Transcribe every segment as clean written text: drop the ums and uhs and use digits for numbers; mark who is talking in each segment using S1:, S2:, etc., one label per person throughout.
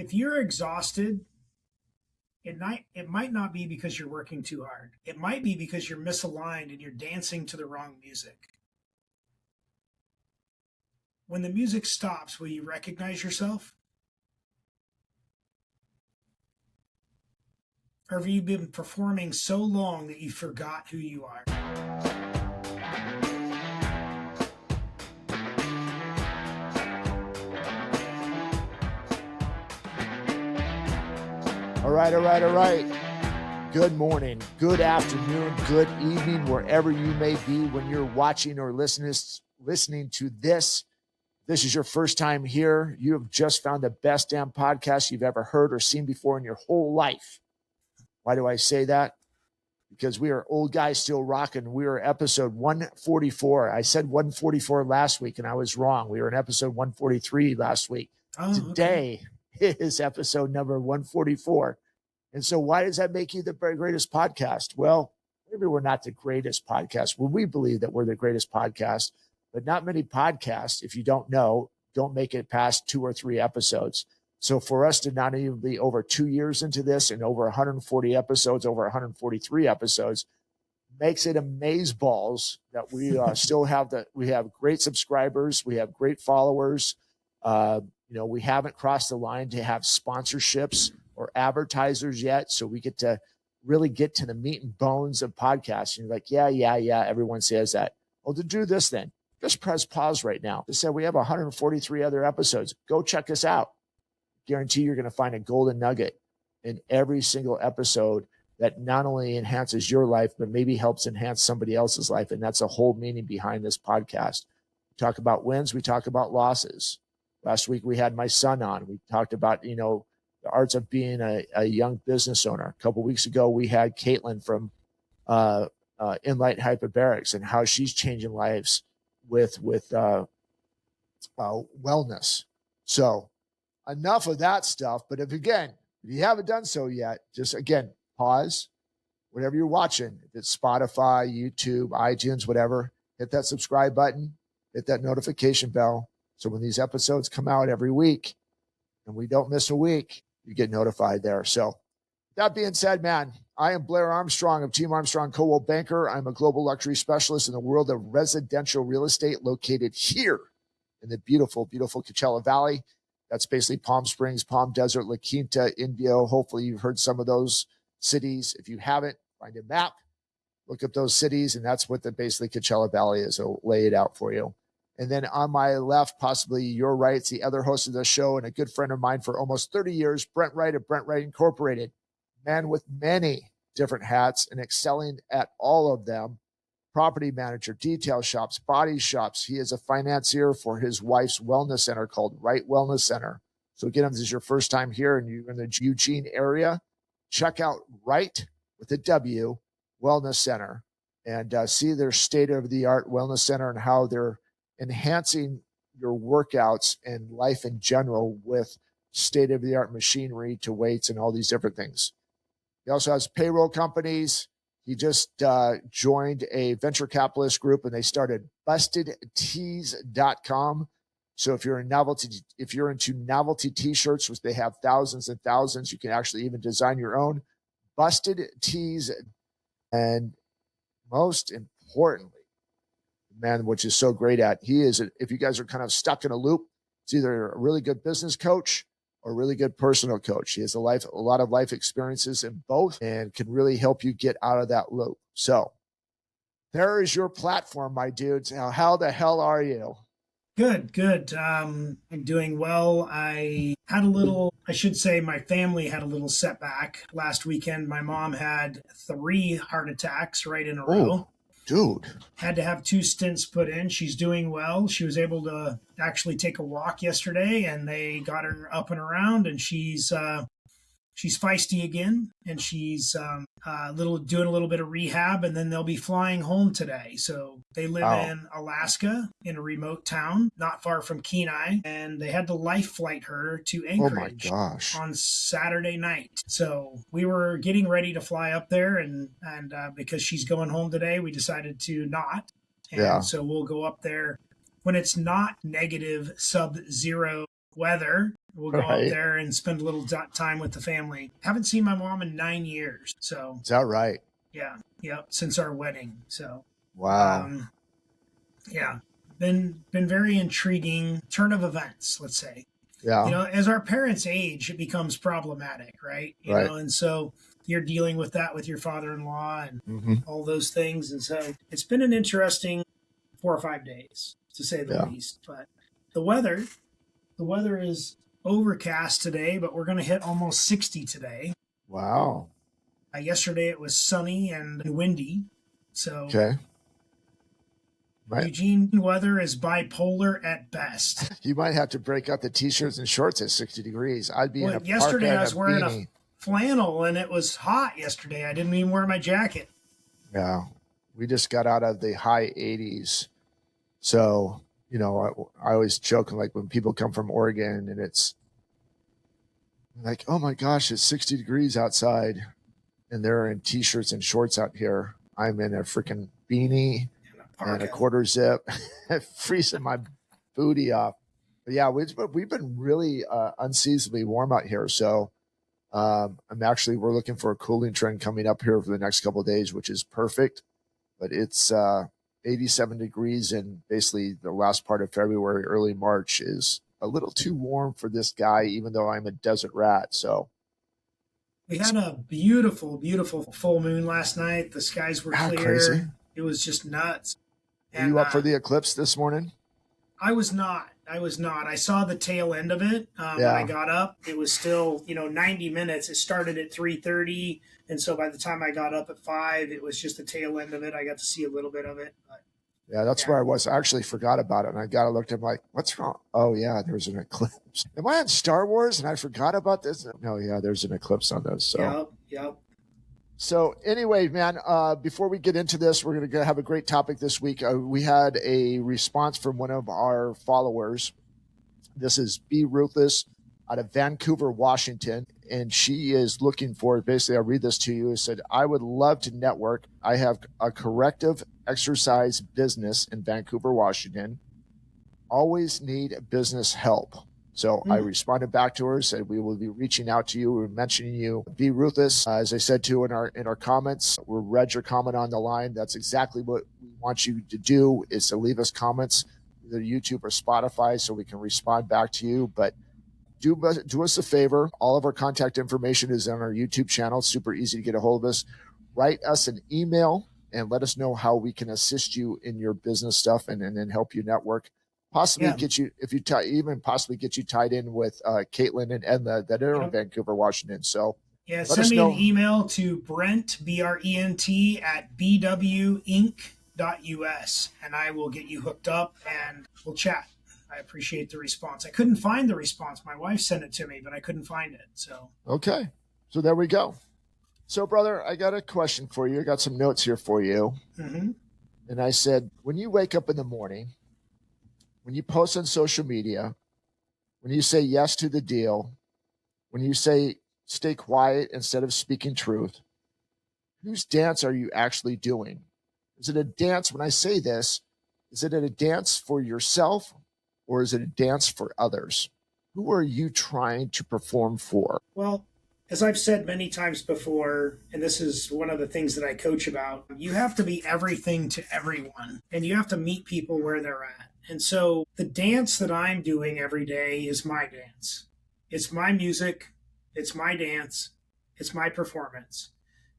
S1: if you're exhausted, it might not be because you're working too hard. It might be because you're misaligned and you're dancing to the wrong music. When the music stops, will you recognize yourself? Or have you been performing so long that you forgot who you are?
S2: All right. Good morning, good afternoon, good evening, wherever you may be when you're watching or listening to this. This is your first time here. You have just found the best damn podcast you've ever heard or seen before in your whole life. Why do I say that? Because we are old guys still rocking. We are episode 144. I said 144 last week, and I was wrong. We were in episode 143 last week. Today is episode number 144. And so why does that make you the very greatest podcast? Well, maybe we're not the greatest podcast. Well, we believe that we're the greatest podcast, but not many podcasts, if you don't know, don't make it past 2 or 3 episodes. So for us to not even be over 2 years into this and over 140 episodes, over 143 episodes, makes it amazeballs that we still have we have great subscribers. We have great followers. We haven't crossed the line to have sponsorships or advertisers yet. So we get to really get to the meat and bones of podcasting. You're like, yeah. Everyone says that. Well, to do this then, just press pause right now. Just say we have 143 other episodes. Go check us out. Guarantee you're going to find a golden nugget in every single episode that not only enhances your life, but maybe helps enhance somebody else's life. And that's the whole meaning behind this podcast. We talk about wins. We talk about losses. Last week, we had my son on. We talked about, the arts of being a young business owner. A couple of weeks ago, we had Caitlin from Inlight Hyperbarics and how she's changing lives with wellness. So enough of that stuff. But if you haven't done so yet, just again, pause, whatever you're watching. If it's Spotify, YouTube, iTunes, whatever, hit that subscribe button, hit that notification bell. So when these episodes come out every week and we don't miss a week, you get notified there. So that being said, man, I am Blair Armstrong of Team Armstrong Coldwell Banker. I'm a global luxury specialist in the world of residential real estate located here in the beautiful, beautiful Coachella Valley. That's basically Palm Springs, Palm Desert, La Quinta, Indio. Hopefully you've heard some of those cities. If you haven't, find a map, look up those cities, and that's what basically Coachella Valley is. I'll lay it out for you. And then on my left, possibly your right, it's the other host of the show and a good friend of mine for almost 30 years, Brent Wright of Brent Wright Incorporated. Man with many different hats and excelling at all of them. Property manager, detail shops, body shops. He is a financier for his wife's wellness center called Wright Wellness Center. So again, if this is your first time here and you're in the Eugene area, check out Wright with a W Wellness Center and see their state-of-the-art wellness center and how they're enhancing your workouts and life in general with state-of-the-art machinery to weights and all these different things. He also has payroll companies. He just joined a venture capitalist group and they started bustedtees.com. So if you're into novelty t-shirts, which they have thousands and thousands, you can actually even design your own. Busted Tees. And most importantly, man, which is so great at, if you guys are kind of stuck in a loop, it's either a really good business coach or a really good personal coach. He has a lot of life experiences in both and can really help you get out of that loop. So there is your platform, my dudes. Now, how the hell are you?
S1: Good. I'm doing well. My family had a little setback last weekend. My mom had 3 heart attacks right in a row.
S2: Dude.
S1: Had to have 2 stents put in. She's doing well. She was able to actually take a walk yesterday, and they got her up and around, and she's feisty again, and she's doing a little bit of rehab, and then they'll be flying home today. So they live in Alaska in a remote town not far from Kenai, and they had to life flight her to Anchorage on Saturday night. So we were getting ready to fly up there, and because she's going home today, we decided to not. And so we'll go up there when it's not negative sub-zero weather We'll go up
S2: Right.
S1: there and spend a little time with the family. Haven't seen my mom in 9 years. So,
S2: Is that right?
S1: yeah, since our wedding. So,
S2: Wow.
S1: yeah, been very intriguing turn of events, let's say.
S2: Yeah.
S1: As our parents age, it becomes problematic, right?
S2: Right.
S1: And so you're dealing with that with your father-in-law and
S2: Mm-hmm.
S1: all those things. And so it's been an interesting 4 or 5 days, to say the
S2: Yeah.
S1: least. But the weather is overcast today, but we're going to hit almost 60 today.
S2: Wow.
S1: Yesterday it was sunny and windy. So
S2: Okay. Right.
S1: Eugene weather is bipolar at best.
S2: You might have to break out the t-shirts and shorts at 60 degrees. I'd be in a
S1: yesterday
S2: parka
S1: I was
S2: and a
S1: wearing
S2: beanie.
S1: a flannel and it was hot yesterday. I didn't even wear my jacket.
S2: Yeah. We just got out of the high 80s. So, I always joke, like when people come from Oregon and it's like, oh my gosh, it's 60 degrees outside and they're in t-shirts and shorts out here. I'm in a freaking beanie and a quarter zip, freezing my booty off. But yeah, we've been really unseasonably warm out here. So we're looking for a cooling trend coming up here for the next couple of days, which is perfect. But it's 87 degrees in basically the last part of February, early March is a little too warm for this guy, even though I'm a desert rat. So
S1: we had a beautiful, beautiful full moon last night. The skies were clear.
S2: Crazy.
S1: It was just nuts.
S2: Were you up for the eclipse this morning?
S1: I was not. I saw the tail end of it when I got up. It was still, 90 minutes. It started at 3:30, and so by the time I got up at 5, it was just the tail end of it. I got to see a little bit of it. But,
S2: that's where I was. I actually forgot about it, and I got to look at it. I'm like, what's wrong? Oh, yeah, there's an eclipse. Am I on Star Wars, and I forgot about this? No, yeah, there's an eclipse on this. So.
S1: Yep.
S2: So anyway, man, before we get into this, we're going to have a great topic this week. We had a response from one of our followers. This is Be Ruthless out of Vancouver, Washington. And she is looking for, basically, I'll read this to you. It said, I would love to network. I have a corrective exercise business in Vancouver, Washington. Always need business help. So I responded back to her, said we will be reaching out to you. We're mentioning you. Be Ruthless. As I said too in our comments, we read your comment on the line. That's exactly what we want you to do, is to leave us comments, either YouTube or Spotify, so we can respond back to you. But do us a favor. All of our contact information is on our YouTube channel. It's super easy to get a hold of us. Write us an email and let us know how we can assist you in your business stuff and then help you network. Possibly get you, if you possibly get you tied in with Caitlin and Edna that are in Vancouver, Washington. So
S1: send me an email to Brent, Brent, at bwinc.us, and I will get you hooked up and we'll chat. I appreciate the response. I couldn't find the response. My wife sent it to me, but I couldn't find it. So
S2: okay, so there we go. So, brother, I got a question for you. I got some notes here for you.
S1: Mm-hmm.
S2: And I said, when you wake up in the morning, when you post on social media, when you say yes to the deal, when you say stay quiet instead of speaking truth, whose dance are you actually doing? Is it a dance? When I say this, is it a dance for yourself or is it a dance for others? Who are you trying to perform for?
S1: Well, as I've said many times before, and this is one of the things that I coach about, you have to be everything to everyone, and you have to meet people where they're at. And so the dance that I'm doing every day is my dance. It's my music. It's my dance. It's my performance.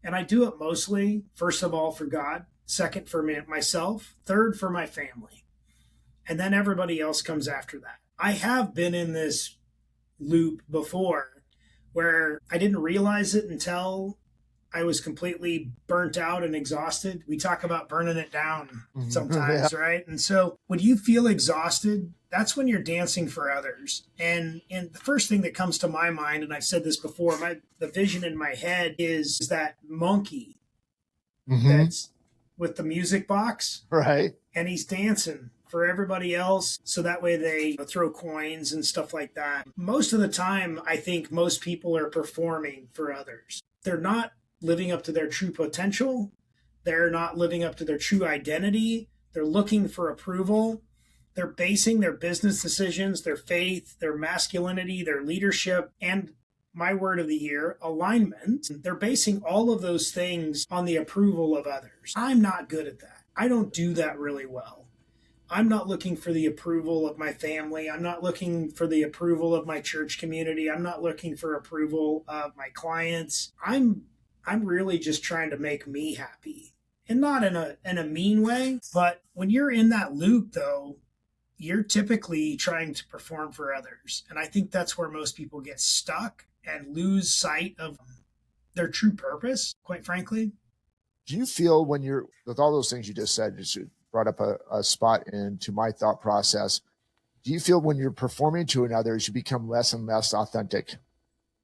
S1: And I do it mostly, first of all, for God, second for myself, third for my family. And then everybody else comes after that. I have been in this loop before where I didn't realize it until I was completely burnt out and exhausted. We talk about burning it down sometimes, right? And so when you feel exhausted, that's when you're dancing for others. And the first thing that comes to my mind, and I've said this before, the vision in my head is that monkey that's with the music box.
S2: Right.
S1: And he's dancing for everybody else, so that way they throw coins and stuff like that. Most of the time, I think most people are performing for others. They're not living up to their true potential. They're not living up to their true identity. They're looking for approval. They're basing their business decisions, their faith, their masculinity, their leadership, and my word of the year, alignment. They're basing all of those things on the approval of others. I'm not good at that. I don't do that really well. I'm not looking for the approval of my family. I'm not looking for the approval of my church community. I'm not looking for approval of my clients. I'm really just trying to make me happy. And not in a mean way, but when you're in that loop though, you're typically trying to perform for others. And I think that's where most people get stuck and lose sight of their true purpose, quite frankly.
S2: Do you feel when you're, with all those things you just said, just brought up a spot into my thought process. Do you feel when you're performing to another, you become less and less authentic?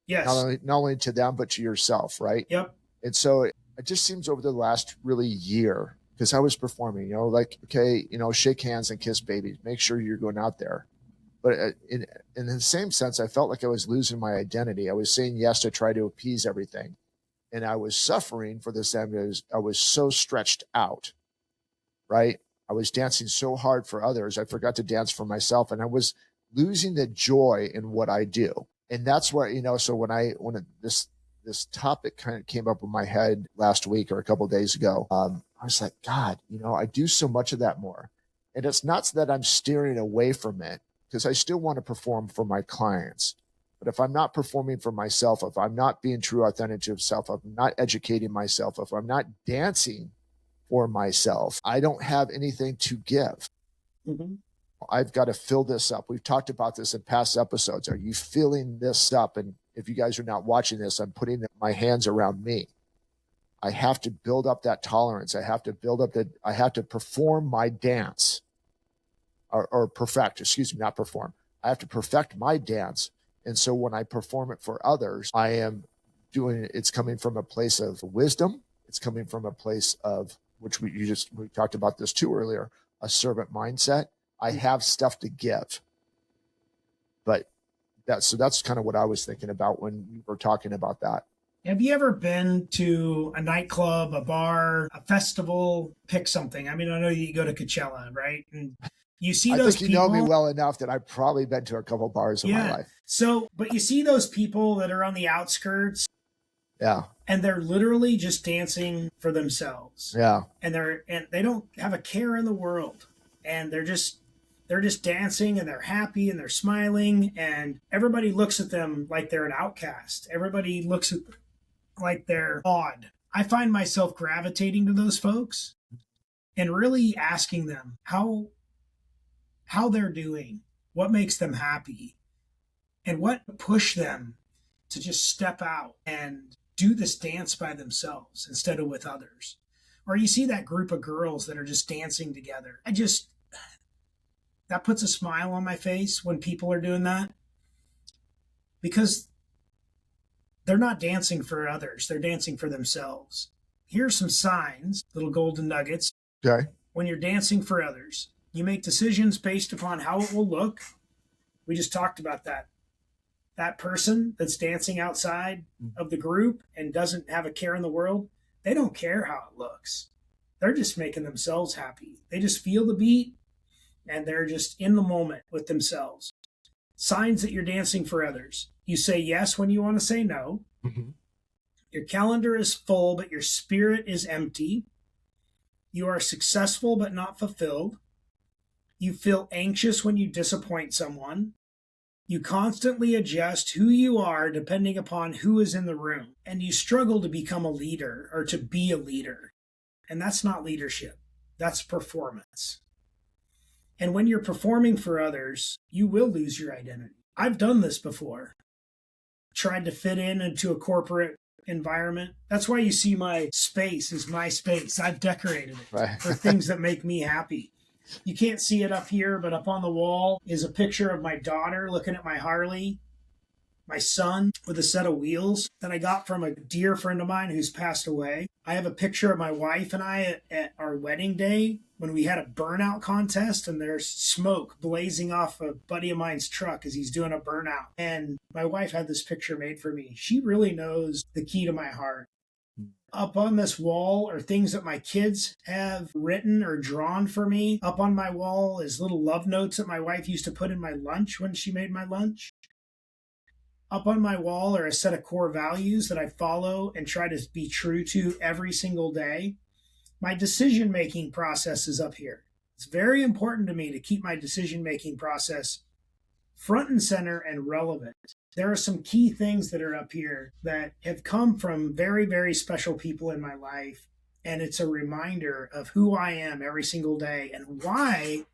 S1: Yes.
S2: Not only to them, but to yourself, right?
S1: Yep.
S2: And so it just seems over the last really year, because I was performing, like, okay, shake hands and kiss babies, make sure you're going out there. But in the same sense, I felt like I was losing my identity. I was saying yes to try to appease everything. And I was suffering for this. I was so stretched out, right? I was dancing so hard for others. I forgot to dance for myself. And I was losing the joy in what I do. And that's where, so when this topic kind of came up in my head last week or a couple of days ago, I was like, God, I do so much of that more. And it's not so that I'm steering away from it, because I still want to perform for my clients. But if I'm not performing for myself, if I'm not being true, authentic to myself, if I'm not educating myself, if I'm not dancing for myself, I don't have anything to give.
S1: Mm-hmm.
S2: I've got to fill this up. We've talked about this in past episodes. Are you filling this up? And if you guys are not watching this, I'm putting my hands around me. I have to build up that tolerance. I have to perform my dance or perfect, excuse me, not perform. I have to perfect my dance. And so when I perform it for others, I am doing it. It's coming from a place of wisdom. It's coming from a place of, which we talked about this too earlier, a servant mindset. I have stuff to give. But that's kind of what I was thinking about when you were talking about that.
S1: Have you ever been to a nightclub, a bar, a festival, pick something? I mean, I know you go to Coachella, right? And you see those people.
S2: You know me well enough that I've probably been to a couple bars in my life.
S1: So, but you see those people that are on the outskirts.
S2: Yeah.
S1: And they're literally just dancing for themselves.
S2: Yeah.
S1: And they don't have a care in the world. And they're just dancing and they're happy and they're smiling, and everybody looks at them like they're an outcast. Everybody looks at them like they're odd. I find myself gravitating to those folks and really asking them how they're doing, what makes them happy, and what pushed them to just step out and do this dance by themselves instead of with others. Or you see that group of girls that are just dancing together. That puts a smile on my face when people are doing that, because they're not dancing for others. They're dancing for themselves. Here's some signs, little golden nuggets.
S2: Okay.
S1: When you're dancing for others, you make decisions based upon how it will look. We just talked about that. That person that's dancing outside of the group and doesn't have a care in the world, they don't care how it looks. They're just making themselves happy. They just feel the beat and they're just in the moment with themselves. Signs that you're dancing for others. You say yes when you want to say no.
S2: Mm-hmm.
S1: Your calendar is full, but your spirit is empty. You are successful, but not fulfilled. You feel anxious when you disappoint someone. You constantly adjust who you are depending upon who is in the room. And you struggle to become a leader or to be a leader. And that's not leadership. That's performance. And when you're performing for others, you will lose your identity. I've done this before. Tried to fit into a corporate environment. That's why you see my space is my space. I've decorated it for things that make me happy. You can't see it up here, but up on the wall is a picture of my daughter looking at my Harley, my son with a set of wheels that I got from a dear friend of mine who's passed away. I have a picture of my wife and I at our wedding day when we had a burnout contest, and there's smoke blazing off a buddy of mine's truck as he's doing a burnout. And my wife had this picture made for me. She really knows the key to my heart. Up on this wall are things that my kids have written or drawn for me. Up on my wall is little love notes that my wife used to put in my lunch when she made my lunch. Up on my wall are a set of core values that I follow and try to be true to every single day. My decision making process is up here. It's very important to me to keep my decision making process front and center and relevant. There are some key things that are up here that have come from very, very special people in my life. And it's a reminder of who I am every single day and why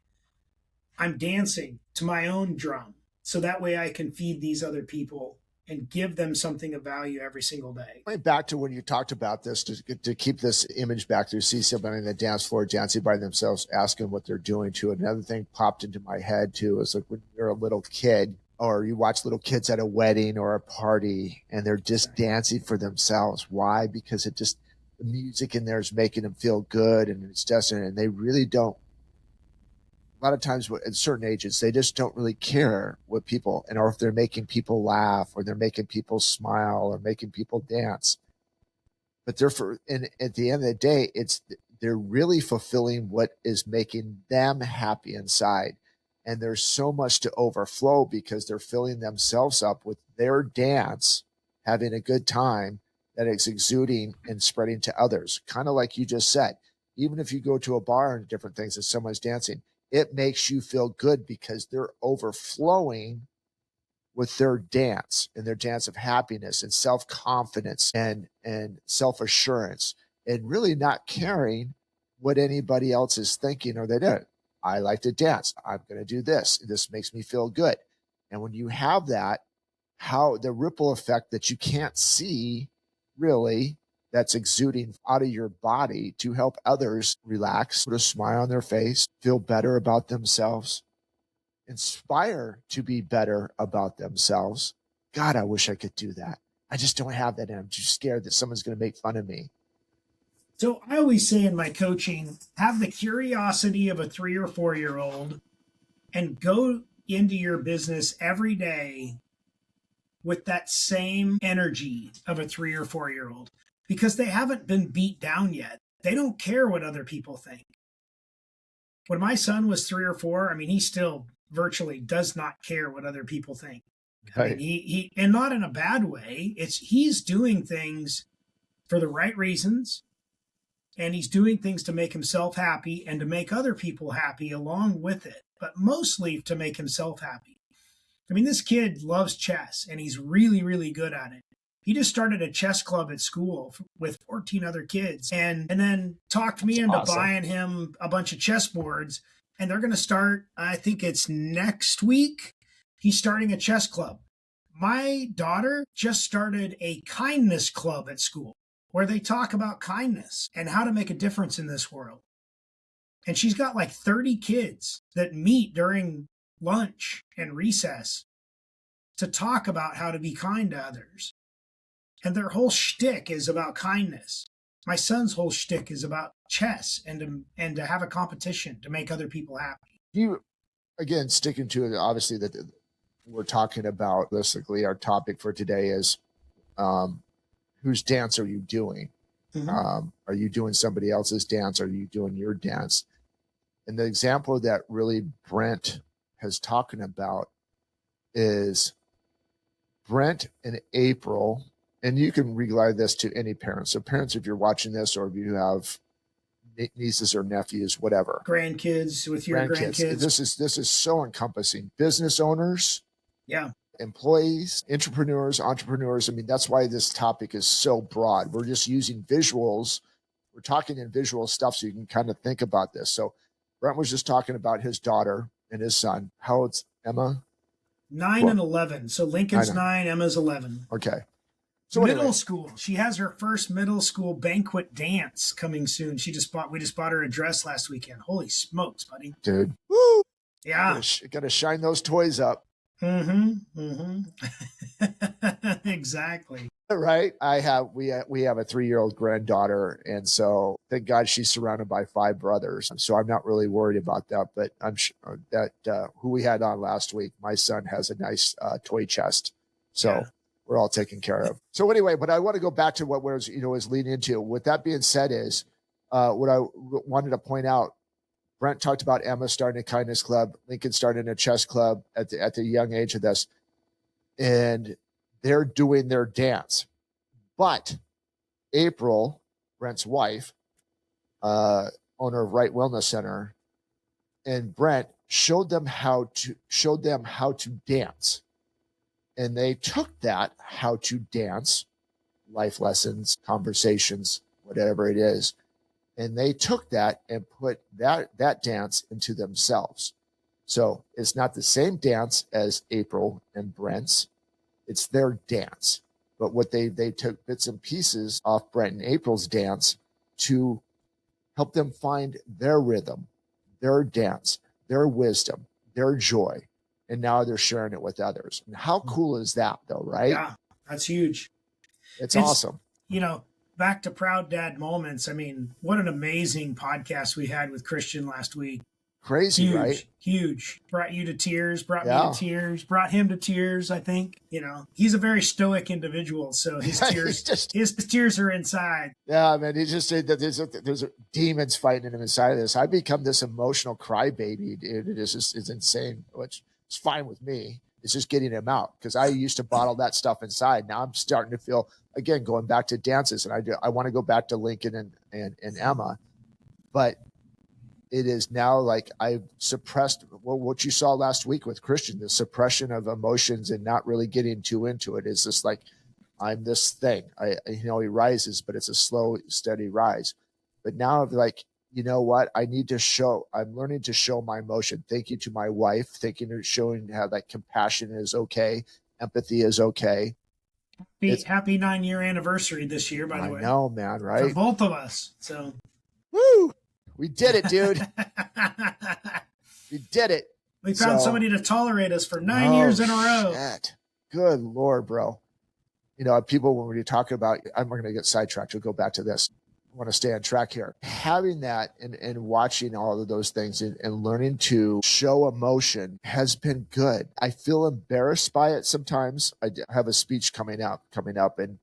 S1: I'm dancing to my own drum. So that way I can feed these other people and give them something of value every single day.
S2: Going back to when you talked about this, to keep this image back, to see somebody on the dance floor dancing by themselves, asking what they're doing to it. Another thing popped into my head too is like when you're a little kid, or you watch little kids at a wedding or a party, and they're just dancing for themselves. Why? Because it just, the music in there is making them feel good, and it's just, and they really don't. A lot of times at certain ages, they just don't really care what people, and or if they're making people laugh or they're making people smile or making people dance. But and at the end of the day, they're really fulfilling what is making them happy inside. And there's so much to overflow because they're filling themselves up with their dance, having a good time that is exuding and spreading to others. Kind of like you just said, even if you go to a bar and different things and someone's dancing, it makes you feel good because they're overflowing with their dance, and their dance of happiness and self-confidence and self-assurance, and really not caring what anybody else is thinking or they do. I like to dance. I'm going to do this. This makes me feel good. And when you have that, how the ripple effect that you can't see really, that's exuding out of your body to help others relax, put a smile on their face, feel better about themselves, inspire to be better about themselves. God, I wish I could do that. I just don't have that. And I'm too scared that someone's going to make fun of me.
S1: So I always say in my coaching, have the curiosity of a 3 or 4-year-old and go into your business every day with that same energy of a 3 or 4-year-old, because they haven't been beat down yet. They don't care what other people think. When my son was 3 or 4, I mean, he still virtually does not care what other people think.
S2: Right.
S1: I mean, he and not in a bad way. He's doing things for the right reasons, and he's doing things to make himself happy and to make other people happy along with it, but mostly to make himself happy. I mean, this kid loves chess, and he's really, really good at it. He just started a chess club at school with 14 other kids, and then talked me into buying him a bunch of chess boards. And they're going to start, I think it's next week, he's starting a chess club. My daughter just started a kindness club at school where they talk about kindness and how to make a difference in this world. And she's got like 30 kids that meet during lunch and recess to talk about how to be kind to others. And their whole shtick is about kindness. My son's whole shtick is about chess and to have a competition to make other people happy.
S2: You, again, sticking to it, obviously, that we're talking about, basically, our topic for today is whose dance are you doing? Mm-hmm. Are you doing somebody else's dance? Are you doing your dance? And the example that really Brent has talking about is Brent and April, and you can relay this to any parents. So parents, if you're watching this, or if you have nieces or nephews, whatever,
S1: grandkids with your grandkids.
S2: This is so encompassing. Business owners,
S1: yeah,
S2: employees, entrepreneurs. I mean, that's why this topic is so broad. We're just using visuals. We're talking in visual stuff so you can kind of think about this. So Brent was just talking about his daughter and his son. How old's Emma?
S1: 9 and 11. So Lincoln's 9, Emma's 11.
S2: Okay.
S1: So middle school. She has her first middle school banquet dance coming soon. We just bought her a dress last weekend. Holy smokes, buddy.
S2: Dude. Woo!
S1: Yeah.
S2: Got to shine those toys up.
S1: Mm-hmm. Exactly.
S2: Right. We have a 3-year-old granddaughter, and so thank God she's surrounded by 5 brothers. So I'm not really worried about that. But I'm sure that who we had on last week, my son has a nice toy chest. So we're all taken care of. So anyway, but I want to go back to what was, was leading into. With that being said is, what I wanted to point out, Brent talked about Emma starting a kindness club, Lincoln starting a chess club at the young age of this, and they're doing their dance. But April, Brent's wife, owner of Wright Wellness Center, and Brent showed them how to dance. And they took that how to dance, life lessons, conversations, whatever it is, and they took that and put that dance into themselves. So it's not the same dance as April and Brent's. It's their dance. But what they took bits and pieces off Brent and April's dance to help them find their rhythm, their dance, their wisdom, their joy. And now they're sharing it with others. And how cool is that, though, right?
S1: Yeah, that's huge.
S2: It's awesome.
S1: Back to Proud Dad moments. I mean, what an amazing podcast we had with Christian last week.
S2: Crazy,
S1: huge,
S2: right?
S1: Huge. Brought you to tears, brought me to tears, brought him to tears, I think. He's a very stoic individual, so his tears his tears are inside.
S2: Yeah, man, he just said that there's demons fighting him inside of this. I become this emotional crybaby, dude. It's insane, which is fine with me. It's just getting him out, because I used to bottle that stuff inside. Now I'm starting to feel, again, going back to dances, and I want to go back to Lincoln and Emma, but it is now like I've suppressed what you saw last week with Christian, the suppression of emotions and not really getting too into it. Is just like, I'm this thing. He rises, but it's a slow, steady rise. But now I'm like, you know what? I'm learning to show my emotion. Thank you to my wife. Showing how that compassion is okay. Empathy is okay.
S1: Happy 9-year anniversary this year, by the way.
S2: I know, man, right?
S1: For both of us. So,
S2: woo! We did it, dude. We did it.
S1: We found somebody to tolerate us for 9 years in a row.
S2: Shit. Good Lord, bro. People, when we're talking about, I'm going to get sidetracked. We'll go back to this. I want to stay on track here. Having that and watching all of those things and learning to show emotion has been good. I feel embarrassed by it sometimes. I have a speech coming up, and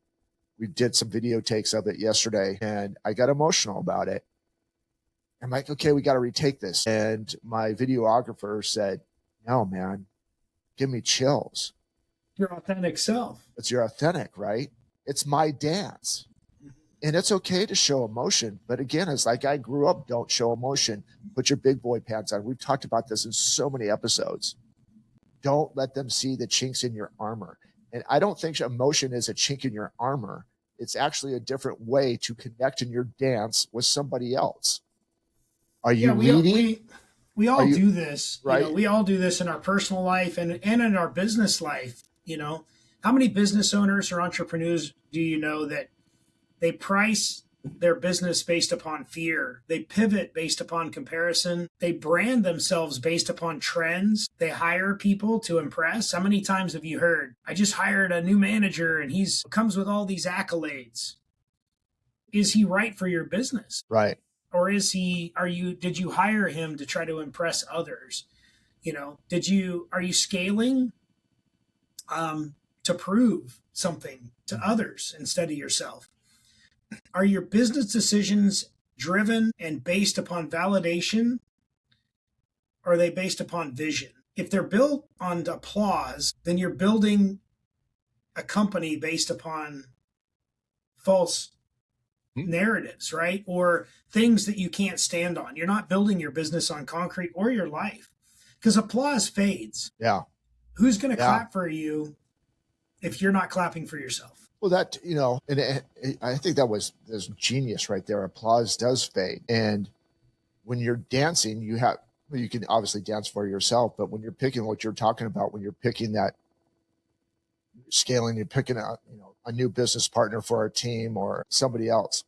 S2: we did some video takes of it yesterday, and I got emotional about it. I'm like, okay, we got to retake this. And my videographer said, no, man, give me chills.
S1: Your authentic self.
S2: It's your authentic, right? It's my dance. And it's okay to show emotion. But again, it's like I grew up, don't show emotion. Put your big boy pants on. We've talked about this in so many episodes. Don't let them see the chinks in your armor. And I don't think emotion is a chink in your armor. It's actually a different way to connect in your dance with somebody else. Are you leading?
S1: We all do this,
S2: right?
S1: We all do this in our personal life and in our business life. How many business owners or entrepreneurs do you know that they price their business based upon fear? They pivot based upon comparison. They brand themselves based upon trends. They hire people to impress. How many times have you heard, I just hired a new manager and he's comes with all these accolades? Is he right for your business?
S2: Right.
S1: Or did you hire him to try to impress others? Are you scaling to prove something to others instead of yourself? Are your business decisions driven and based upon validation? Or are they based upon vision? If they're built on applause, then you're building a company based upon false narratives, right? Or things that you can't stand on. You're not building your business on concrete or your life, because applause fades.
S2: Yeah.
S1: Who's going to clap for you if you're not clapping for yourself?
S2: Well, that, and I think that was genius right there. Applause does fade. And when you're dancing, you can obviously dance for yourself, but when you're picking what you're talking about, when you're picking that scaling, you're picking a new business partner for a team or somebody else,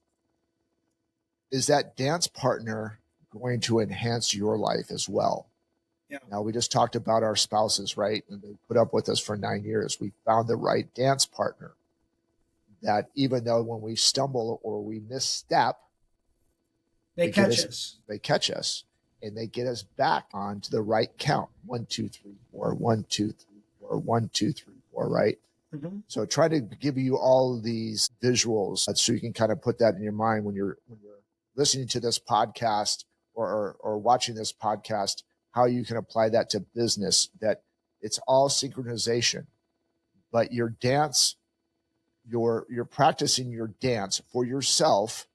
S2: is that dance partner going to enhance your life as well?
S1: Yeah.
S2: Now, we just talked about our spouses, right? And they put up with us for 9 years. We found the right dance partner that even though when we stumble or we misstep,
S1: they catch us.
S2: They catch us and they get us back onto the right count. 1, 2, 3, 4, 1, 2, 3, 4, 1, 2, 3, 4, right?
S1: Mhm.
S2: So try to give you all of these visuals so you can kind of put that in your mind when you're listening to this podcast or watching this podcast, how you can apply that to business, that it's all synchronization. But your dance, you're practicing your dance for yourself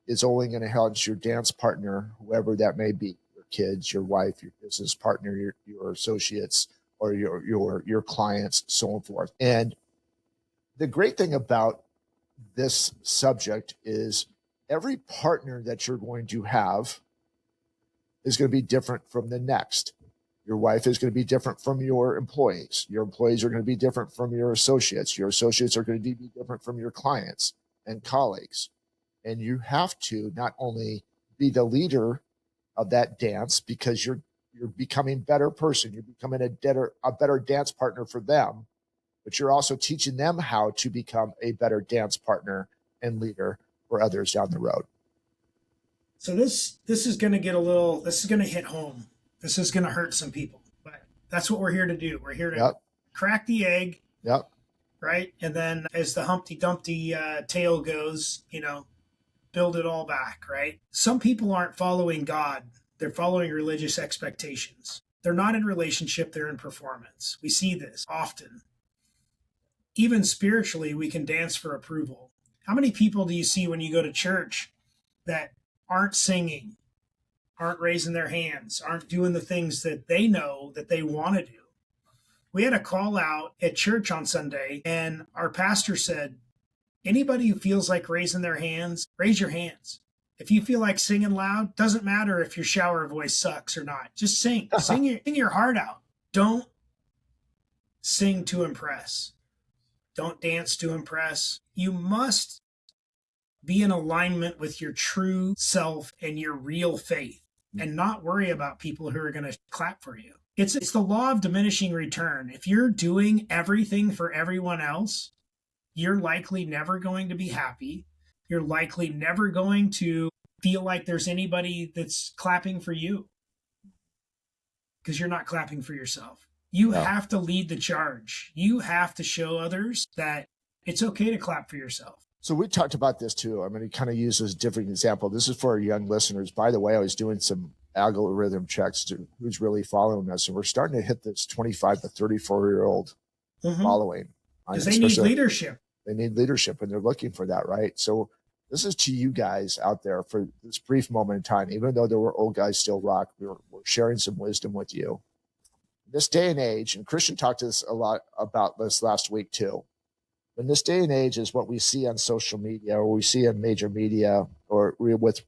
S2: is only going to help your dance partner, whoever that may be, your kids, your wife, your business partner, your associates, or your clients, so on and forth. And the great thing about this subject is every partner that you're going to have is going to be different from the next. Your wife is going to be different from your employees. Your employees are going to be different from your associates. Your associates are going to be different from your clients and colleagues. And you have to not only be the leader of that dance because you're becoming a better person, you're becoming a better dance partner for them, but you're also teaching them how to become a better dance partner and leader for others down the road.
S1: So this is going to get this is going to hit home. This is going to hurt some people, but that's what we're here to do. We're here to crack the egg.
S2: Yep.
S1: Right. And then as the Humpty Dumpty tale goes, build it all back. Right. Some people aren't following God. They're following religious expectations. They're not in relationship. They're in performance. We see this often. Even spiritually, we can dance for approval. How many people do you see when you go to church that aren't singing, aren't raising their hands, aren't doing the things that they know that they want to do? We had a call out at church on Sunday, and our pastor said, anybody who feels like raising their hands, raise your hands. If you feel like singing loud, doesn't matter if your shower voice sucks or not. Just sing. Sing your heart out. Don't sing to impress. Don't dance to impress. You must be in alignment with your true self and your real faith and not worry about people who are going to clap for you. It's the law of diminishing return. If you're doing everything for everyone else, you're likely never going to be happy. You're likely never going to feel like there's anybody that's clapping for you because you're not clapping for yourself. You have to lead the charge. You have to show others that it's okay to clap for yourself.
S2: So we talked about this too. I'm going to kind of use this different example. This is for our young listeners. By the way, I was doing some algorithm checks to who's really following us. And we're starting to hit this 25 to 34-year-old following.
S1: Because they need leadership.
S2: They need leadership and they're looking for that, right? So this is to you guys out there for this brief moment in time. Even though there were old guys still rock, we're sharing some wisdom with you. This day and age, and Christian talked to us a lot about this last week too. In this day and age is what we see on social media or we see in major media or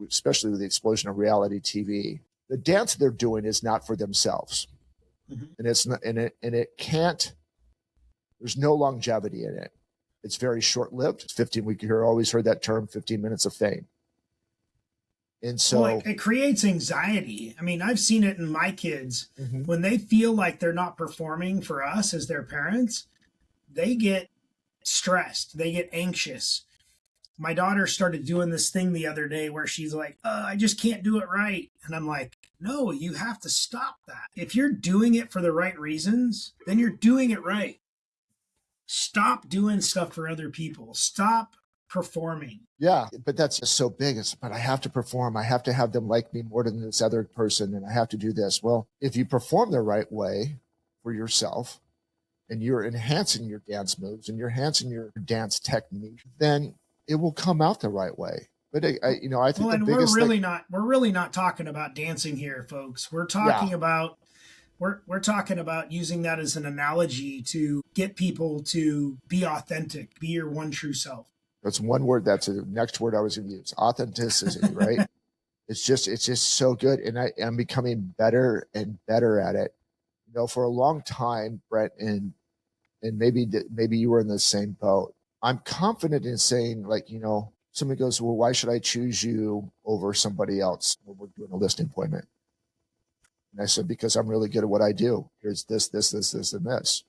S2: especially with the explosion of reality TV. The dance they're doing is not for themselves. And it's not, and it can't, there's no longevity in it. It's very short-lived. 15, we always heard that term, 15 minutes of fame. And so
S1: it creates anxiety. I mean, I've seen it in my kids. When they feel like they're not performing for us as their parents, they get stressed. They get anxious. My daughter started doing this thing the other day where she's like, I just can't do it right. And I'm like, no, you have to stop that. If you're doing it for the right reasons, then you're doing it right. Stop doing stuff for other people. Stop performing.
S2: Yeah, but that's just so big. But I have to perform. I have to have them like me more than this other person, and I have to do this. Well, if you perform the right way for yourself, and you're enhancing your dance moves and you're enhancing your dance technique, then it will come out the right way. But I think the biggest
S1: we're really not talking about dancing here, folks. We're talking about we're talking about using that as an analogy to get people to be authentic, be your one true self.
S2: That's one word. That's the next word I was going to use. Authenticity, right? It's just so good. And I am becoming better and better at it. For a long time, Brent, and maybe you were in the same boat. I'm confident in saying, somebody goes, well, why should I choose you over somebody else when we're doing a listing appointment? And I said, because I'm really good at what I do. Here's this, and this.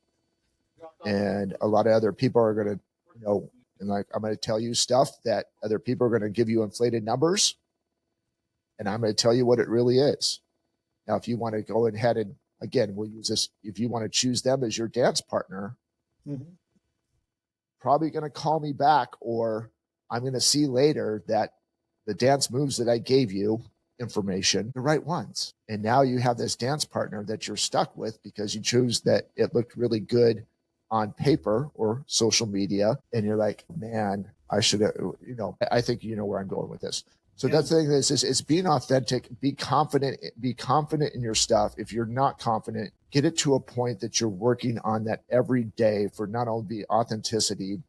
S2: And a lot of other people are going to, I'm going to tell you stuff that other people are going to give you inflated numbers. And I'm going to tell you what it really is. Now, if you want to go ahead and, again, we'll use this, if you want to choose them as your dance partner, probably going to call me back, or I'm going to see later that the dance moves that I gave you information, the right ones. And now you have this dance partner that you're stuck with because you choose that it looked really good on paper or social media. And you're like, man, I should have, I think you know where I'm going with this. So that's the thing is being authentic, be confident in your stuff. If you're not confident, get it to a point that you're working on that every day for not only authenticity,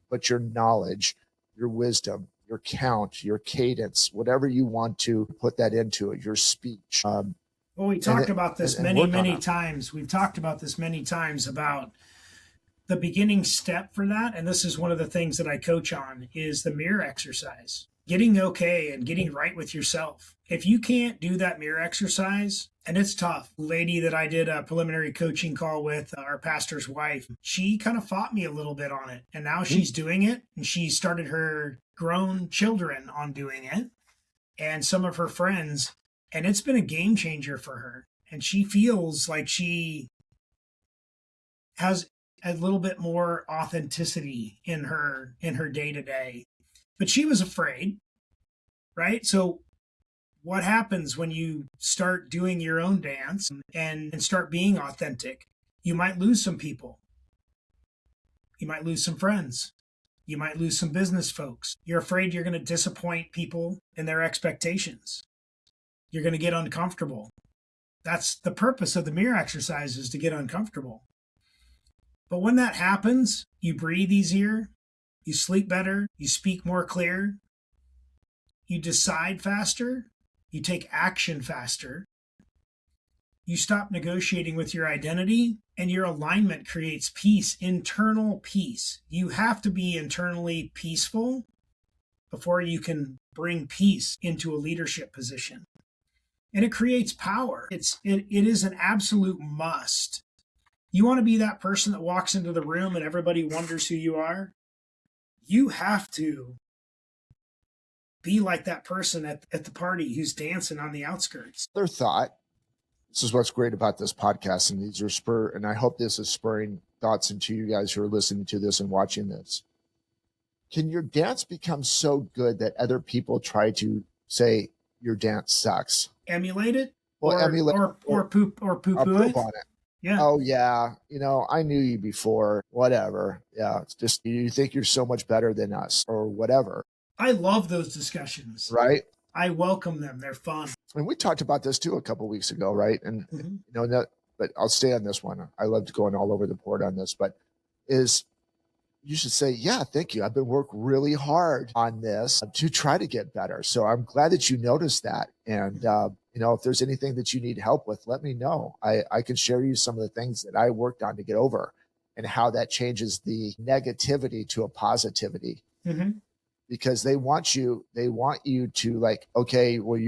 S2: but your knowledge, your wisdom, your count, your cadence, whatever you want to put that into it, your speech.
S1: Well, we talked about this many times. We've talked about this many times about the beginning step for that. And this is one of the things that I coach on is the mirror exercise. Getting okay and getting right with yourself. If you can't do that mirror exercise, and it's tough. Lady that I did a preliminary coaching call with, our pastor's wife, she kind of fought me a little bit on it. And now she's doing it, and she started her grown children on doing it and some of her friends. And it's been a game changer for her. And she feels like she has a little bit more authenticity in her day to day. But she was afraid, right? So what happens when you start doing your own dance and start being authentic? You might lose some people. You might lose some friends. You might lose some business folks. You're afraid you're going to disappoint people in their expectations. You're going to get uncomfortable. That's the purpose of the mirror exercise, is to get uncomfortable. But when that happens, you breathe easier. You sleep better, you speak more clear, you decide faster, you take action faster, you stop negotiating with your identity, and your alignment creates peace, internal peace. You have to be internally peaceful before you can bring peace into a leadership position. And it creates power. It is an absolute must. You want to be that person that walks into the room and everybody wonders who you are? You have to be like that person at the party who's dancing on the outskirts.
S2: Their thought. This is what's great about this podcast, and these are and I hope this is spurring thoughts into you guys who are listening to this and watching this. Can your dance become so good that other people try to say your dance sucks?
S1: Emulate it?
S2: Well,
S1: or poop it?
S2: On it.
S1: Yeah.
S2: Oh, yeah. I knew you before. Whatever. Yeah. It's just, you think you're so much better than us or whatever.
S1: I love those discussions.
S2: Right.
S1: I welcome them. They're fun.
S2: And we talked about this too a couple of weeks ago. Right. And, but I'll stay on this one. I loved going all over the board on this, but you should say, yeah, thank you. I've been working really hard on this to try to get better. So I'm glad that you noticed that. And, if there's anything that you need help with, let me know. I can share you some of the things that I worked on to get over and how that changes the negativity to a positivity.
S1: Mm-hmm.
S2: Because they want you to like, okay, well,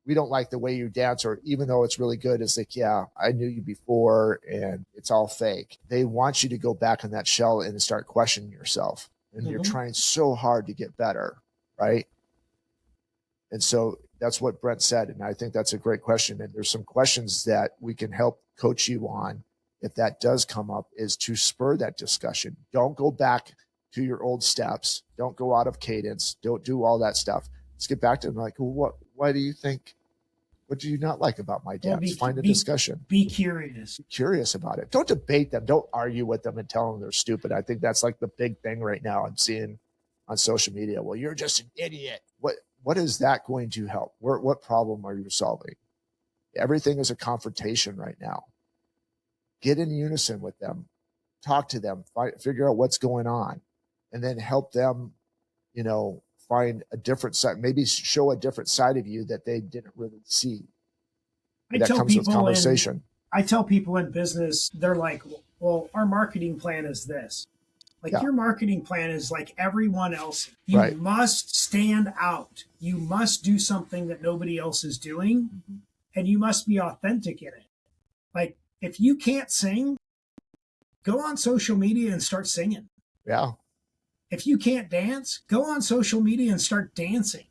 S2: we don't like the way you dance, or even though it's really good, it's like, yeah, I knew you before and it's all fake. They want you to go back in that shell and start questioning yourself. And you're trying so hard to get better, right? And so that's what Brent said. And I think that's a great question. And there's some questions that we can help coach you on if that does come up, is to spur that discussion. Don't go back to your old steps. Don't go out of cadence. Don't do all that stuff. Let's get back to them. Like, well, why do you think, what do you not like about my dance? Find a discussion.
S1: Be curious.
S2: Be curious about it. Don't debate them. Don't argue with them and tell them they're stupid. I think that's like the big thing right now I'm seeing on social media. Well, you're just an idiot. What is that going to help? What problem are you solving? Everything is a confrontation right now. Get in unison with them. Talk to them. Figure out what's going on. And then help them, find a different side, maybe show a different side of you that they didn't really see. That comes with conversation.
S1: I tell people in business, they're like, well, our marketing plan is this. Like, your marketing plan is like everyone else. You must stand out. You must do something that nobody else is doing. Mm-hmm. And you must be authentic in it. Like, if you can't sing, go on social media and start singing.
S2: Yeah.
S1: If you can't dance, go on social media and start dancing.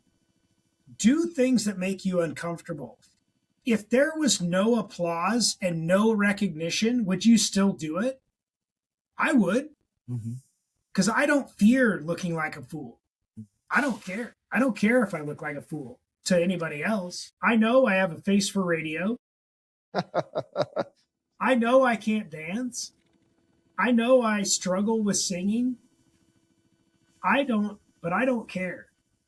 S1: Do things that make you uncomfortable. If there was no applause and no recognition, would you still do it? I would.
S2: Mm-hmm.
S1: because I don't fear looking like a fool. I don't care. I don't care if I look like a fool to anybody else. I know I have a face for radio. I know I can't dance. I know I struggle with singing. But I don't care.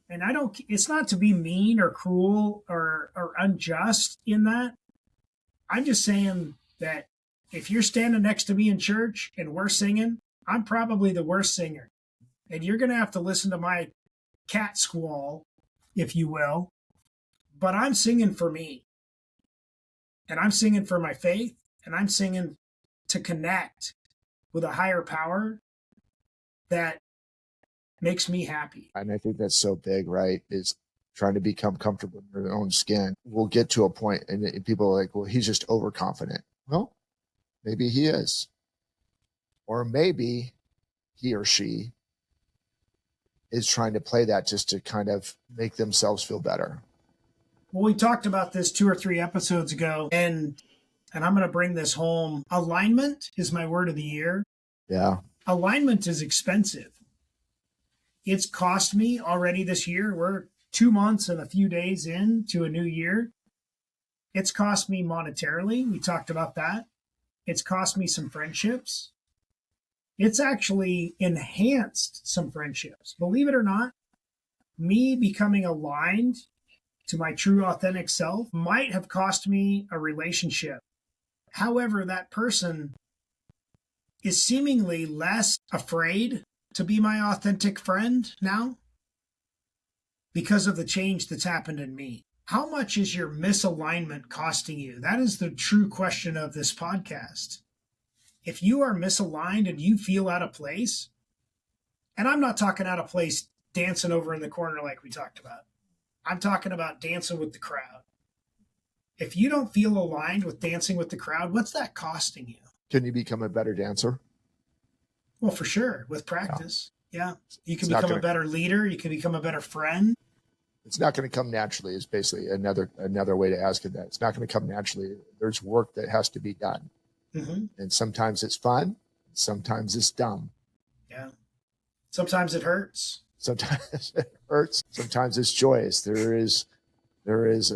S1: And it's not to be mean or cruel or unjust in that. I'm just saying that if you're standing next to me in church and we're singing, I'm probably the worst singer. And you're going to have to listen to my cat squall, if you will. But I'm singing for me. And I'm singing for my faith. And I'm singing to connect with a higher power that makes me happy.
S2: And I think that's so big, right? Is trying to become comfortable in your own skin. We'll get to a point and people are like, well, he's just overconfident. Well, maybe he is. Or maybe he or she is trying to play that just to kind of make themselves feel better.
S1: Well, we talked about this 2 or 3 episodes ago, and I'm going to bring this home. Alignment is my word of the year.
S2: Yeah.
S1: Alignment is expensive. It's cost me already this year. We're 2 months and a few days into a new year. It's cost me monetarily. We talked about that. It's cost me some friendships. It's actually enhanced some friendships. Believe it or not, me becoming aligned to my true authentic self might have cost me a relationship. However, that person is seemingly less afraid to be my authentic friend now because of the change that's happened in me. How much is your misalignment costing you? That is the true question of this podcast. If you are misaligned and you feel out of place, and I'm not talking out of place dancing over in the corner like we talked about. I'm talking about dancing with the crowd. If you don't feel aligned with dancing with the crowd, what's that costing you?
S2: Can you become a better dancer?
S1: Well, for sure, with practice. Yeah. You can become a better leader. You can become a better friend.
S2: It's not going to come naturally is basically another way to ask it that. It's not going to come naturally. There's work that has to be done. Mm-hmm. And sometimes it's fun. Sometimes it's dumb.
S1: Yeah. Sometimes it hurts.
S2: Sometimes it hurts. Sometimes it's joyous. There is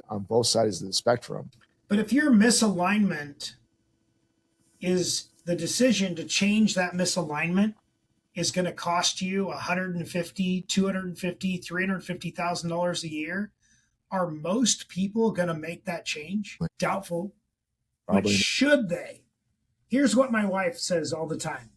S2: on both sides of the spectrum.
S1: But if your misalignment is the decision to change that misalignment is going to cost you $150,000, $250,000, $350,000 a year, are most people going to make that change? Doubtful. Probably. But should they? Here's what my wife says all the time.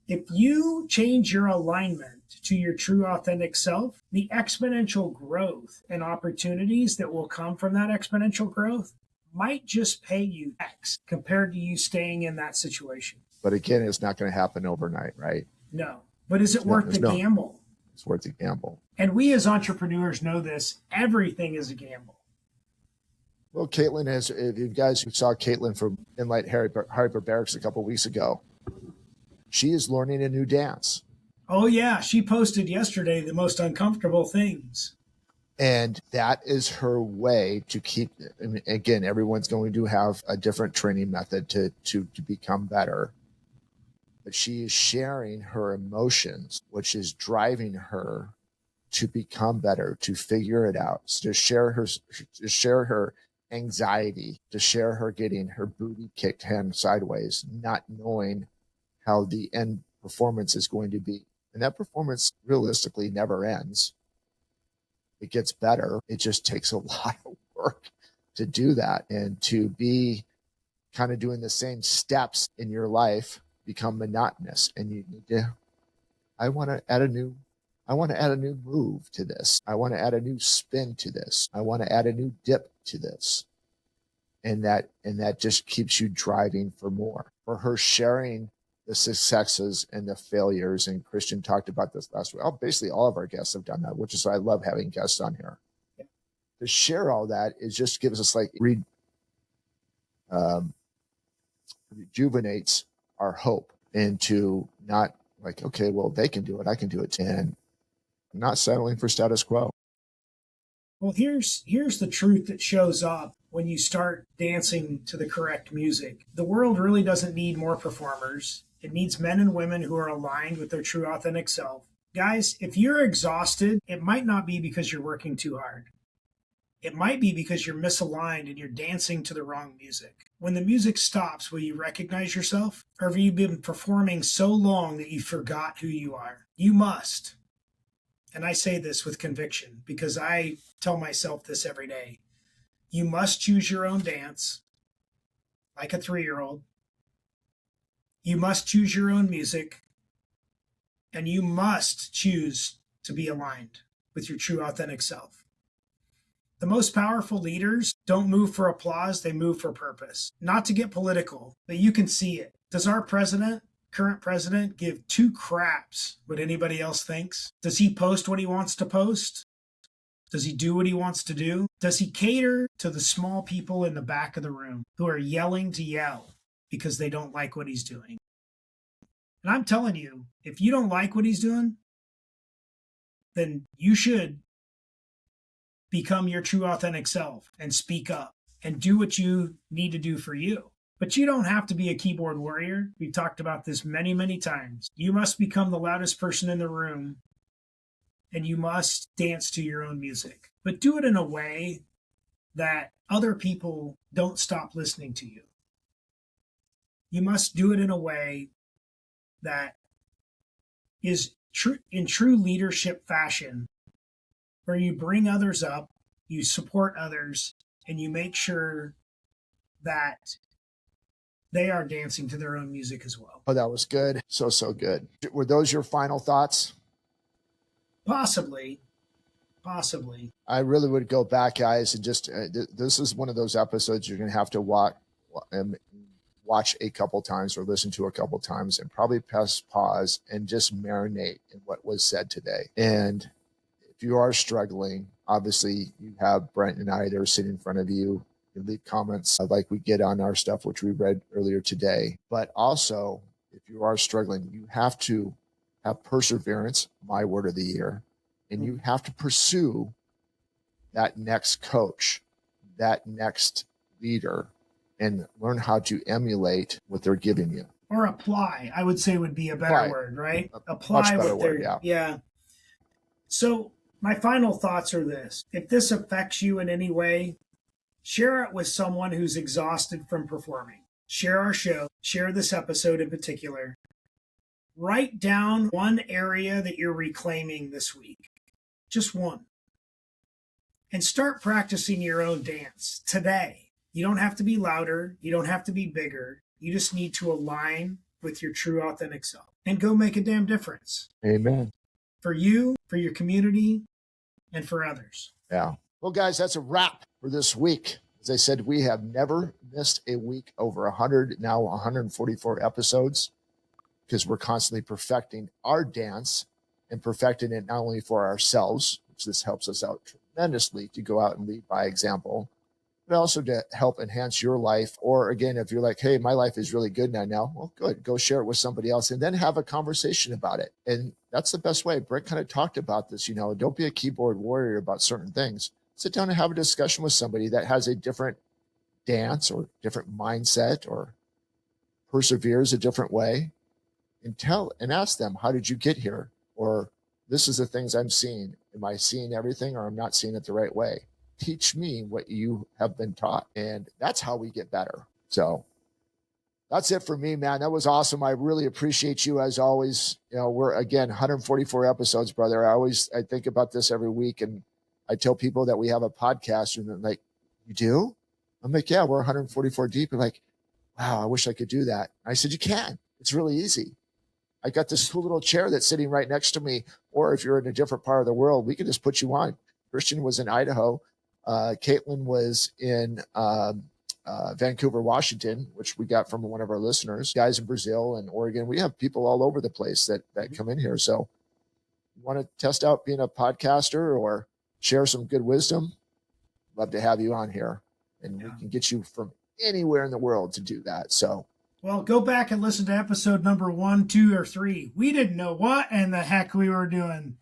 S1: If you change your alignment to your true authentic self, the exponential growth and opportunities that will come from that exponential growth might just pay you X compared to you staying in that situation.
S2: But again, it's not going to happen overnight, right?
S1: No. But is it worth the gamble?
S2: It's worth the gamble.
S1: And we as entrepreneurs know this. Everything is a gamble.
S2: Well, Caitlin if you guys saw Caitlin from Inlight Hyperbarics a couple of weeks ago, she is learning a new dance.
S1: Oh, yeah. She posted yesterday the most uncomfortable things.
S2: And that is her way to keep, and again, everyone's going to have a different training method to become better. But she is sharing her emotions, which is driving her to become better, to figure it out, to share her anxiety, to share her getting her booty kicked hand sideways, not knowing how the end performance is going to be. And that performance realistically never ends. It gets better. It just takes a lot of work to do that, and to be kind of doing the same steps in your life become monotonous, and you need to, I want to add a new move to this. I want to add a new spin to this. I want to add a new dip to this. And that just keeps you driving for more. For her sharing the successes and the failures, and Christian talked about this last week. Basically, all of our guests have done that, which is why I love having guests on here. Yeah. To share all that is just gives us rejuvenates our hope into not like, okay, well, they can do it, I can do it, and not settling for status quo.
S1: Well, here's the truth that shows up when you start dancing to the correct music. The world really doesn't need more performers. It needs men and women who are aligned with their true, authentic self. Guys, if you're exhausted, it might not be because you're working too hard. It might be because you're misaligned and you're dancing to the wrong music. When the music stops, will you recognize yourself? Or have you been performing so long that you forgot who you are? You must. And I say this with conviction because I tell myself this every day. You must choose your own dance, like a 3-year-old. You must choose your own music. And you must choose to be aligned with your true, authentic self. The most powerful leaders don't move for applause, they move for purpose. Not to get political, but you can see it. Does our current president, give 2 craps what anybody else thinks? Does he post what he wants to post? Does he do what he wants to do? Does he cater to the small people in the back of the room who are yelling to yell because they don't like what he's doing? And I'm telling you, if you don't like what he's doing, then you should become your true authentic self and speak up and do what you need to do for you. But you don't have to be a keyboard warrior. We've talked about this many, many times. You must become the loudest person in the room and you must dance to your own music. But do it in a way that other people don't stop listening to you. You must do it in a way that is in true leadership fashion, where you bring others up, you support others, and you make sure that they are dancing to their own music as well.
S2: Oh, that was good. So good. Were those your final thoughts?
S1: Possibly.
S2: I really would go back, guys, and just this is one of those episodes you're going to have to watch a couple times or listen to a couple times and probably press pause and just marinate in what was said today. And if you are struggling, obviously you have Brent and I that are sitting in front of you. You leave comments like we get on our stuff, which we read earlier today. But also, if you are struggling, you have to have perseverance, my word of the year, and you have to pursue that next coach, that next leader, and learn how to emulate what they're giving you.
S1: Or apply, I would say would be a better word, right?
S2: Apply what they're,
S1: yeah. So my final thoughts are this. If this affects you in any way, share it with someone who's exhausted from performing. Share our show. Share this episode in particular. Write down one area that you're reclaiming this week. Just one. And start practicing your own dance today. You don't have to be louder. You don't have to be bigger. You just need to align with your true, authentic self and go make a damn difference.
S2: Amen.
S1: For you, for your community, and for others.
S2: Yeah. Well, guys, that's a wrap for this week. As I said, we have never missed a week over 144 episodes, because we're constantly perfecting our dance and perfecting it not only for ourselves, which this helps us out tremendously to go out and lead by example, but also to help enhance your life. Or again, if you're like, hey, my life is really good now, well, good, go share it with somebody else and then have a conversation about it. And that's the best way. Brent kind of talked about this, don't be a keyboard warrior about certain things. Sit down and have a discussion with somebody that has a different dance or different mindset or perseveres a different way, and ask them, how did you get here? Or this is the things I'm seeing. Am I seeing everything, or I'm not seeing it the right way? Teach me what you have been taught. And that's how we get better. So that's it for me, man. That was awesome. I really appreciate you as always. We're again, 144 episodes, brother. I think about this every week, and I tell people that we have a podcast, and they're like, you do? I'm like, yeah, we're 144 deep. And like, wow, I wish I could do that. I said, you can. It's really easy. I got this cool little chair that's sitting right next to me. Or if you're in a different part of the world, we can just put you on. Christian was in Idaho. Caitlin was in Vancouver, Washington, which we got from one of our listeners. Guys in Brazil and Oregon. We have people all over the place that come in here. So you want to test out being a podcaster or share some good wisdom? Love to have you on here. And we can get you from anywhere in the world to do that. So,
S1: well, go back and listen to episode number 1, 2, or 3. We didn't know what in the heck we were doing.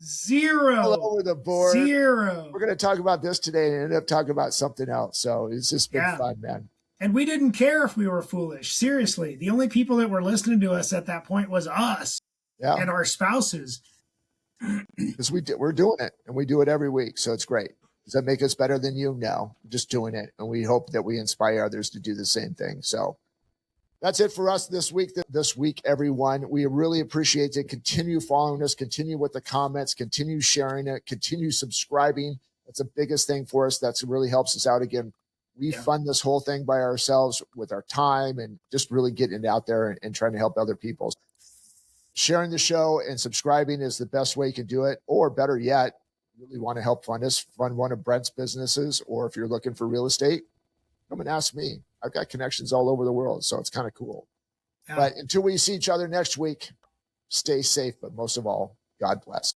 S1: Zero.
S2: All over the board.
S1: Zero.
S2: We're going to talk about this today and end up talking about something else. So it's just been fun, man.
S1: And we didn't care if we were foolish. Seriously, the only people that were listening to us at that point was us and our spouses.
S2: Because we're doing it, and we do it every week, so it's great. Does that make us better than you? No, just doing it, and we hope that we inspire others to do the same thing. So that's it for us this week. Everyone, we really appreciate it. Continue following us, continue with the comments, continue sharing it, continue subscribing. That's the biggest thing for us. That's really helps us out. Again, we fund this whole thing by ourselves with our time and just really getting it out there and trying to help other people. Sharing the show and subscribing is the best way you can do it. Or better yet, really want to help fund one of Brent's businesses, or if you're looking for real estate, come and ask me. I've got connections all over the world, so it's kind of cool. Yeah. But until we see each other next week, stay safe, but most of all, God bless.